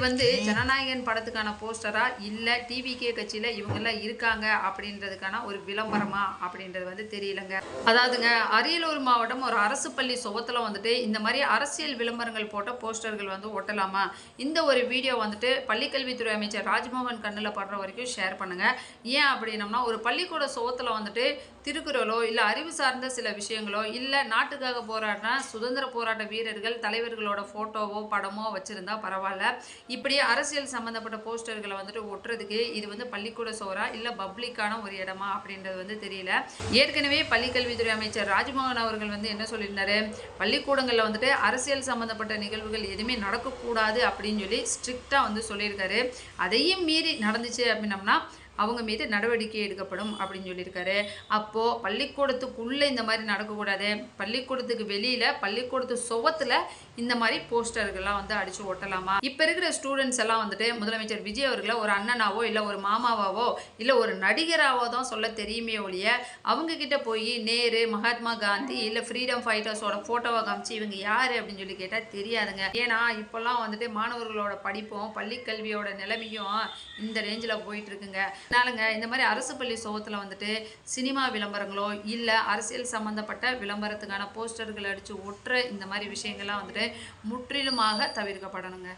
வந்து ஜனநாயகன் படத்துக்கான போஸ்டரா இல்லை டிவிகே கட்சியில் இவங்கெல்லாம் இருக்காங்க அப்படின்றதுக்கான ஒரு விளம்பரமா அப்படின்றது வந்து தெரியலங்க. அதாவதுங்க, அரியலூர் மாவட்டம் ஒரு அரசு பள்ளி சுவத்தில் வந்துட்டு இந்த மாதிரி அரசியல் விளம்பரங்கள் போட்ட போஸ்டர்கள் வந்து ஒட்டலாமா? இந்த ஒரு வீடியோ வந்துட்டு பள்ளிக்கல்வித்துறை அமைச்சர் ராஜ்மோகன் கண்ணில் படுற வரைக்கும் ஷேர் பண்ணுங்க. ஏன் அப்படின்னம்னா, ஒரு பள்ளிக்கூட சுவத்தில் வந்துட்டு திருக்குறளோ இல்லை அறிவு சார்ந்த சில விஷயங்களோ இல்லை நாட்டுக்காக போராடின சுதந்திர போராட்ட வீரர்கள் தலைவர்களோட ஃபோட்டோவோ படமோ வச்சுருந்தா பரவாயில்ல. இப்படி அரசியல் சம்மந்தப்பட்ட போஸ்டர்களை வந்துட்டு ஒட்டுறதுக்கு இது வந்து பள்ளிக்கூட சோறா இல்லை பப்ளிக்கான ஒரு இடமா அப்படின்றது வந்து தெரியல. ஏற்கனவே பள்ளிக்கல்வித்துறை அமைச்சர் ராஜ்மோகன் அவர்கள் வந்து என்ன சொல்லியிருந்தாரு, பள்ளிக்கூடங்களில் வந்துட்டு அரசியல் சம்மந்தப்பட்ட நிகழ்வுகள் எதுவுமே நடக்கக்கூடாது அப்படின்னு சொல்லி ஸ்ட்ரிக்டாக வந்து சொல்லியிருக்காரு. அதையும் மீறி நடந்துச்சு அப்படின்னம்னா அவங்க மீது நடவடிக்கை எடுக்கப்படும் அப்படின்னு சொல்லியிருக்காரு. அப்போது பள்ளிக்கூடத்துக்குள்ளே இந்த மாதிரி நடக்கக்கூடாது, பள்ளிக்கூடத்துக்கு வெளியில் பள்ளிக்கூடத்து சுவத்தில் இந்த மாதிரி போஸ்டர்கள்லாம் வந்து அடித்து ஒட்டலாமா? இப்போ இருக்கிற ஸ்டூடெண்ட்ஸ் எல்லாம் வந்துட்டு முதலமைச்சர் விஜய் அவர்களை ஒரு அண்ணனாவோ இல்லை ஒரு மாமாவாவோ இல்லை ஒரு நடிகராவோ தான் சொல்ல தெரியுமே ஒழிய அவங்கக்கிட்ட போய் நேரு, மகாத்மா காந்தி இல்லை ஃப்ரீடம் ஃபைட்டர்ஸோட ஃபோட்டோவை காமிச்சு இவங்க யார் அப்படின்னு சொல்லி கேட்டால் தெரியாதுங்க. ஏன்னா இப்போல்லாம் வந்துட்டு மாணவர்களோட படிப்பும் பள்ளிக்கல்வியோட நிலைமையும் இந்த ரேஞ்சில் போயிட்டு இருக்குங்க. அதனாலங்க இந்த மாதிரி அரசு பள்ளி சுவத்தில் வந்துட்டு சினிமா விளம்பரங்களோ இல்லை அரசியல் சம்மந்தப்பட்ட விளம்பரத்துக்கான போஸ்டர்கள் அடித்து ஒட்டுற இந்த மாதிரி விஷயங்கள்லாம் வந்துட்டு முற்றிலுமாக தவிர்க்கப்படணுங்க.